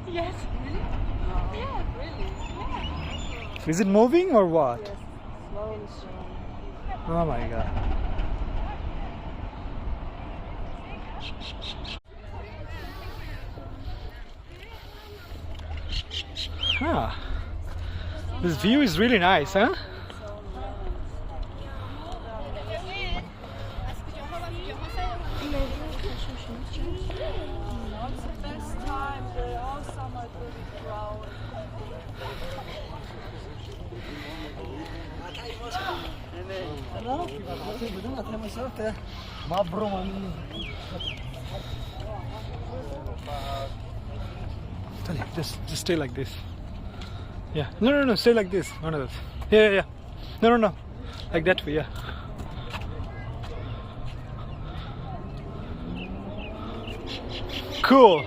Yes. Really? Yeah, really. Yeah. Is it moving or what? Yes. Slowly, slowly. Oh my god. Huh. This view is really nice, huh? It's the best time. They're all summer really crowded. Just stay like this. Yeah. No. Stay like this. No. Yeah. No. Like that way. Yeah. Cool.